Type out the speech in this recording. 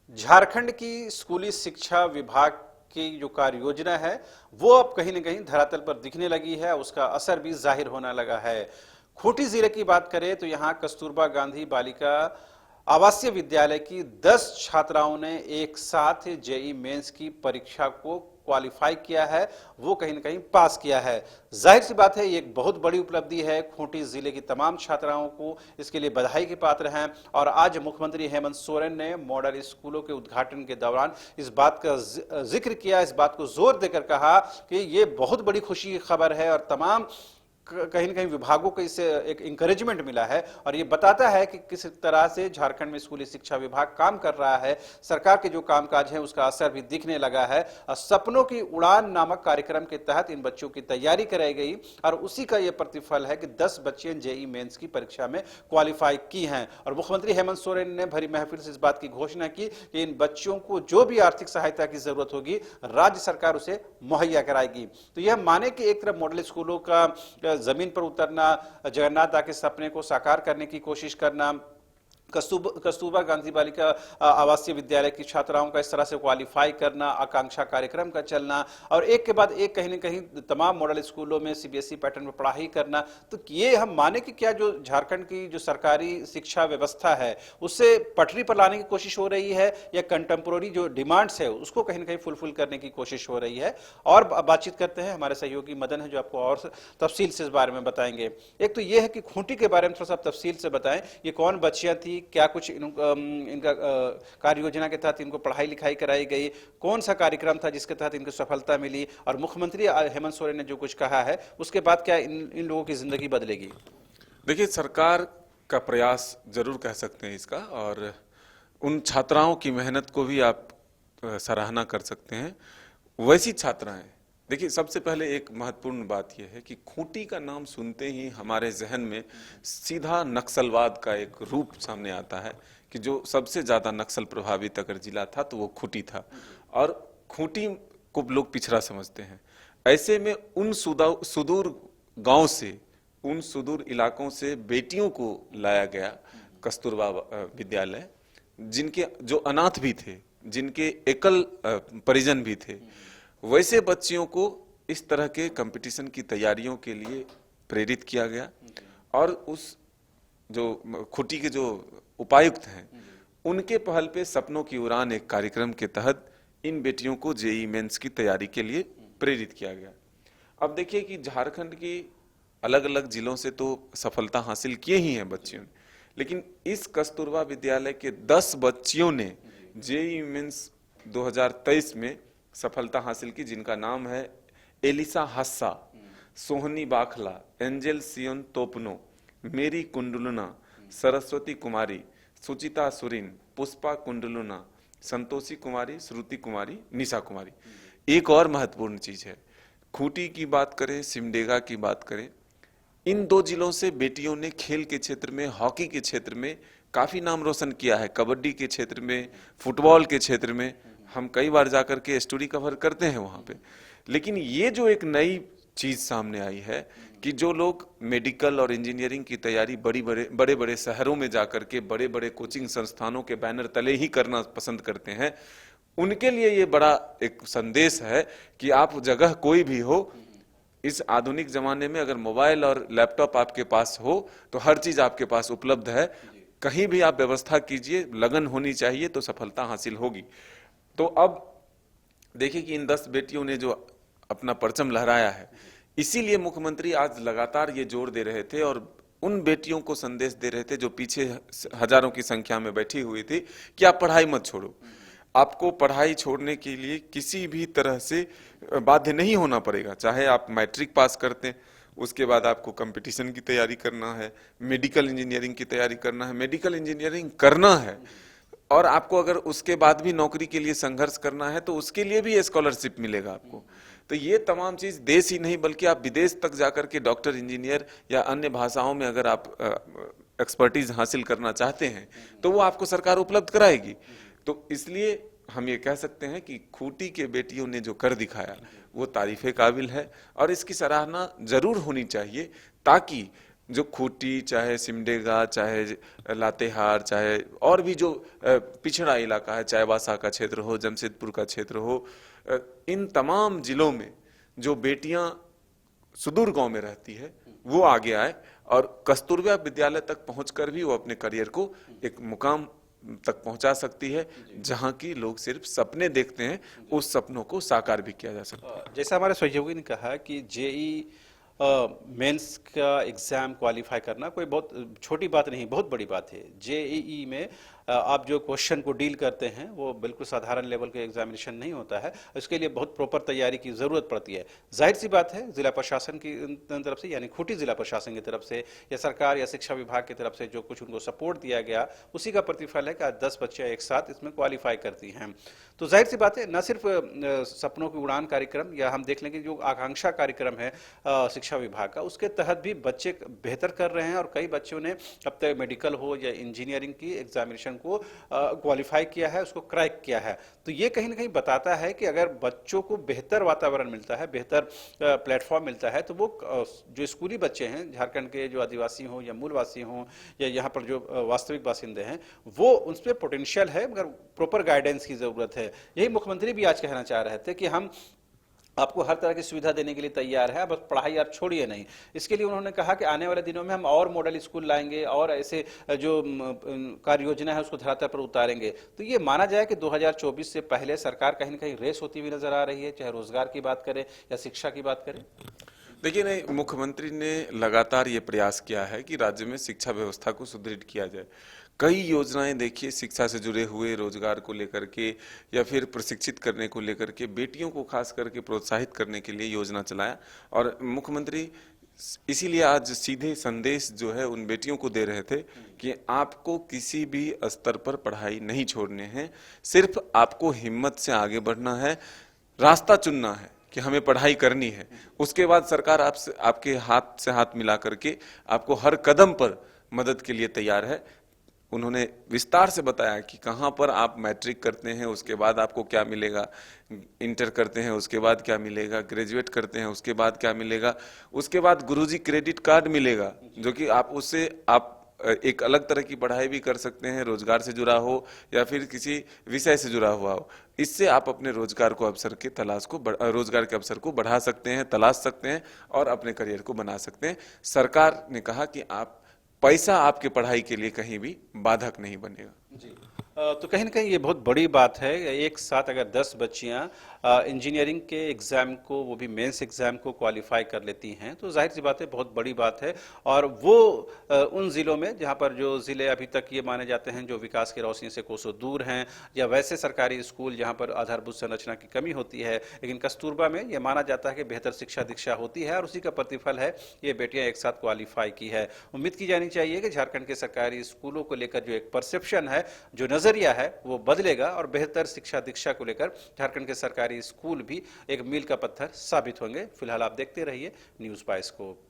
झारखंड की स्कूली शिक्षा विभाग की जो कार्य योजना है वो अब कहीं न कहीं धरातल पर दिखने लगी है, उसका असर भी जाहिर होने लगा है। खूंटी जिले की बात करें तो यहाँ कस्तूरबा गांधी बालिका आवासीय विद्यालय की 10 छात्राओं ने एक साथ जेई मेंस की परीक्षा को क्वालिफाई किया है, वो कहीं न कहीं पास किया है। जाहिर सी बात है ये एक बहुत बड़ी उपलब्धि है। खूंटी जिले की तमाम छात्राओं को इसके लिए बधाई के पात्र हैं और आज मुख्यमंत्री हेमंत सोरेन ने मॉडल स्कूलों के उद्घाटन के दौरान इस बात का जिक्र किया, इस बात को जोर देकर कहा कि ये बहुत बड़ी खुशी की खबर है और तमाम कहीं न कहीं विभागों को इससे एक इंकरेजमेंट मिला है और ये बताता है कि किस तरह से झारखंड में स्कूली शिक्षा विभाग काम कर रहा है। सरकार के जो कामकाज है उसका असर भी दिखने लगा है और सपनों की उड़ान नामक कार्यक्रम के तहत इन बच्चों की तैयारी कराई गई और उसी का यह प्रतिफल है कि 10 बच्चियां जेई मेंस की परीक्षा में क्वालिफाई की हैं और मुख्यमंत्री हेमंत सोरेन ने भरी महफिल से इस बात की घोषणा की कि इन बच्चों को जो भी आर्थिक सहायता की जरूरत होगी राज्य सरकार उसे मुहैया कराएगी। तो यह माने कि एक तरफ मॉडल स्कूलों का जमीन पर उतरना, जगन्नाथ के सपने को साकार करने की कोशिश करना, कस्तूरबा गांधी बालिका आवासीय विद्यालय की छात्राओं का इस तरह से क्वालिफाई करना, आकांक्षा कार्यक्रम का चलना और एक के बाद एक कहीं न कहीं तमाम मॉडल स्कूलों में सीबीएसई पैटर्न में पढ़ाई करना, तो ये हम माने कि क्या जो झारखंड की जो सरकारी शिक्षा व्यवस्था है उससे पटरी पर लाने की कोशिश हो रही है या कंटेम्पोररी जो डिमांड्स है उसको कहीं न कहीं फुलफिल करने की कोशिश हो रही है। और बातचीत करते हैं, हमारे सहयोगी मदन है जो आपको और तफसील से इस बारे में बताएंगे। एक तो ये है कि खूंटी के बारे में थोड़ा सा तफसील से बताएं, ये कौन बच्चियां थी, क्या कुछ इनका कार्य योजना के तहत इनको पढ़ाई लिखाई कराई गई, कौन सा कार्यक्रम था जिसके तहत इनको सफलता मिली और मुख्यमंत्री हेमंत सोरेन ने जो कुछ कहा है उसके बाद क्या इन लोगों की जिंदगी बदलेगी? देखिए, सरकार का प्रयास जरूर कह सकते हैं इसका, और उन छात्राओं की मेहनत को भी आप सराहना कर सकते हैं। वैसी छात्राएं, देखिए, सबसे पहले एक महत्वपूर्ण बात यह है कि खूंटी का नाम सुनते ही हमारे जहन में सीधा नक्सलवाद का एक रूप सामने आता है कि जो सबसे ज्यादा नक्सल प्रभावित अगर जिला था तो वो खूंटी था और खूंटी को लोग पिछड़ा समझते हैं। ऐसे में उन सुदूर गांव से, उन सुदूर इलाकों से बेटियों को लाया गया कस्तूरबा विद्यालय, जिनके जो अनाथ भी थे, जिनके एकल परिजन भी थे, वैसे बच्चियों को इस तरह के कंपटीशन की तैयारियों के लिए प्रेरित किया गया और उस जो खूंटी के जो उपायुक्त हैं उनके पहल पे सपनों की उड़ान एक कार्यक्रम के तहत इन बेटियों को जेई मेंस की तैयारी के लिए प्रेरित किया गया। अब देखिए कि झारखंड की अलग अलग जिलों से तो सफलता हासिल किए ही हैं बच्चियों ने, लेकिन इस कस्तूरबा विद्यालय के 10 बच्चियों ने जेई मेंस 2023 में सफलता हासिल की, जिनका नाम है एलिसा हस्सा, सोहनी बाखला, एंजेल सियोन तोपनो, मेरी कुंडलुना, सरस्वती कुमारी, सुचिता सुरिन, पुष्पा कुंडलुना, संतोषी कुमारी, श्रुति कुमारी, निशा कुमारी। एक और महत्वपूर्ण चीज है, खूंटी की बात करें, सिमडेगा की बात करें, इन 2 जिलों से बेटियों ने खेल के क्षेत्र में, हॉकी के क्षेत्र में काफी नाम रोशन किया है, कबड्डी के क्षेत्र में, फुटबॉल के क्षेत्र में हम कई बार जाकर के स्टोरी कवर करते हैं वहां पे। लेकिन ये जो एक नई चीज सामने आई है कि जो लोग मेडिकल और इंजीनियरिंग की तैयारी बड़े बड़े शहरों में जाकर के बड़े बड़े कोचिंग संस्थानों के बैनर तले ही करना पसंद करते हैं, उनके लिए ये बड़ा एक संदेश है कि आप जगह कोई भी हो, इस आधुनिक जमाने में अगर मोबाइल और लैपटॉप आपके पास हो तो हर चीज आपके पास उपलब्ध है। कहीं भी आप व्यवस्था कीजिए, लगन होनी चाहिए तो सफलता हासिल होगी। तो अब देखिए कि इन 10 बेटियों ने जो अपना परचम लहराया है, इसीलिए मुख्यमंत्री आज लगातार ये जोर दे रहे थे और उन बेटियों को संदेश दे रहे थे जो पीछे हजारों की संख्या में बैठी हुई थी कि आप पढ़ाई मत छोड़ो। आपको पढ़ाई छोड़ने के लिए किसी भी तरह से बाध्य नहीं होना पड़ेगा, चाहे आप मैट्रिक पास करते हैं, उसके बाद आपको कंपटीशन की तैयारी करना है, मेडिकल इंजीनियरिंग की तैयारी करना है, मेडिकल इंजीनियरिंग करना है और आपको अगर उसके बाद भी नौकरी के लिए संघर्ष करना है तो उसके लिए भी स्कॉलरशिप मिलेगा आपको। तो ये तमाम चीज देश ही नहीं बल्कि आप विदेश तक जाकर के डॉक्टर, इंजीनियर या अन्य भाषाओं में अगर आप एक्सपर्टीज हासिल करना चाहते हैं तो वो आपको सरकार उपलब्ध कराएगी। तो इसलिए हम ये कह सकते हैं कि खूंटी के बेटियों ने जो कर दिखाया वो तारीफे काबिल है और इसकी सराहना जरूर होनी चाहिए, ताकि जो खूंटी, चाहे सिमडेगा, चाहे लातेहार, चाहे और भी जो पिछड़ा इलाका है, चाईबासा का क्षेत्र हो, जमशेदपुर का क्षेत्र हो, इन तमाम जिलों में जो बेटियां सुदूर गांव में रहती है वो आगे आए और कस्तूरबा विद्यालय तक पहुंचकर भी वो अपने करियर को एक मुकाम तक पहुंचा सकती है जहां की लोग सिर्फ सपने देखते हैं, उस सपनों को साकार भी किया जा सकता है। जैसा हमारे सहयोगी ने कहा कि जेई मेंस का एग्जाम क्वालिफाई करना कोई बहुत छोटी बात नहीं, बहुत बड़ी बात है। जेईई में आप जो क्वेश्चन को डील करते हैं वो बिल्कुल साधारण लेवल के एग्जामिनेशन नहीं होता है, इसके लिए बहुत प्रॉपर तैयारी की ज़रूरत पड़ती है। जाहिर सी बात है जिला प्रशासन की तरफ से, यानी खूंटी जिला प्रशासन की तरफ से या सरकार या शिक्षा विभाग की तरफ से जो कुछ उनको सपोर्ट दिया गया उसी का प्रतिफल है कि आज 10 बच्चियाँ एक साथ इसमें क्वालिफाई करती हैं। तो जाहिर सी बात है न सिर्फ सपनों की उड़ान कार्यक्रम या हम देख लें कि जो आकांक्षा कार्यक्रम है शिक्षा विभाग का, उसके तहत भी बच्चे बेहतर कर रहे हैं और कई बच्चों ने अब तक मेडिकल हो या इंजीनियरिंग की एग्जामिनेशन को क्वालिफाई किया है, उसको क्रैक किया है। तो ये कहीं ना कहीं बताता है कि अगर बच्चों को बेहतर वातावरण मिलता है, बेहतर प्लेटफॉर्म मिलता है, तो वो जो स्कूली बच्चे हैं झारखंड के, जो आदिवासी हों या मूलवासी हों या यहाँ पर जो वास्तविक बासिंदे हैं, वो उस पर पोटेंशियल है मगर प्रॉपर गाइडेंस की जरूरत है। यही मुख्यमंत्री भी आज कहना चाह रहे थे कि हम आपको हर तरह की सुविधा देने के लिए तैयार है, बस पढ़ाई आप छोड़िए नहीं। इसके लिए उन्होंने कहा कि आने वाले दिनों में हम और मॉडल स्कूल लाएंगे और ऐसे जो कार्य योजना है उसको धरातल पर उतारेंगे। तो ये माना जाए कि 2024 से पहले सरकार कहीं ना कहीं रेस होती हुई नजर आ रही है, चाहे रोजगार की बात करें या शिक्षा की बात करें। देखिए, नहीं, मुख्यमंत्री ने लगातार ये प्रयास किया है कि राज्य में शिक्षा व्यवस्था को सुदृढ़ किया जाए। कई योजनाएं देखिए शिक्षा से जुड़े हुए, रोजगार को लेकर के या फिर प्रशिक्षित करने को लेकर के, बेटियों को खास करके प्रोत्साहित करने के लिए योजना चलाया और मुख्यमंत्री इसीलिए आज सीधे संदेश जो है उन बेटियों को दे रहे थे कि आपको किसी भी स्तर पर पढ़ाई नहीं छोड़ने हैं, सिर्फ आपको हिम्मत से आगे बढ़ना है, रास्ता चुनना है कि हमें पढ़ाई करनी है। उसके बाद सरकार आपसे, आपके हाथ से हाथ मिला करके आपको हर कदम पर मदद के लिए तैयार है। उन्होंने विस्तार से बताया कि कहाँ पर आप मैट्रिक करते हैं उसके बाद आपको क्या मिलेगा, इंटर करते हैं उसके बाद क्या मिलेगा, ग्रेजुएट करते हैं उसके बाद क्या मिलेगा, उसके बाद गुरुजी क्रेडिट कार्ड मिलेगा जो कि आप उससे आप एक अलग तरह की पढ़ाई भी कर सकते हैं, रोजगार से जुड़ा हो या फिर किसी विषय से जुड़ा हुआ हो। इससे आप अपने रोजगार को अवसर के तलाश को रोजगार के अवसर को बढ़ा सकते हैं, तलाश सकते हैं और अपने करियर को बना सकते हैं। सरकार ने कहा कि आप पैसा आपके पढ़ाई के लिए कहीं भी बाधक नहीं बनेगा। जी, तो कहीं ना कहीं ये बहुत बड़ी बात है। एक साथ अगर 10 बच्चियां इंजीनियरिंग के एग्ज़ाम को, वो भी मेंस एग्ज़ाम को क्वालिफाई कर लेती हैं तो जाहिर सी बात है बहुत बड़ी बात है। और वो उन ज़िलों में जहाँ पर जो ज़िले अभी तक ये माने जाते हैं जो विकास की रोशनी से कोसों दूर हैं या वैसे सरकारी स्कूल जहाँ पर आधारभूत संरचना की कमी होती है, लेकिन कस्तूरबा में ये माना जाता है कि बेहतर शिक्षा दीक्षा होती है और उसी का प्रतिफल है ये बेटियाँ एक साथ क्वालिफाई की है। उम्मीद की जानी चाहिए कि झारखंड के सरकारी स्कूलों को लेकर जो एक परसेप्शन है, जो नज़रिया है, वो बदलेगा और बेहतर शिक्षा दीक्षा को लेकर झारखंड के सरकारी स्कूल भी एक मील का पत्थर साबित होंगे। फिलहाल आप देखते रहिए न्यूज़ बाइस्कोप।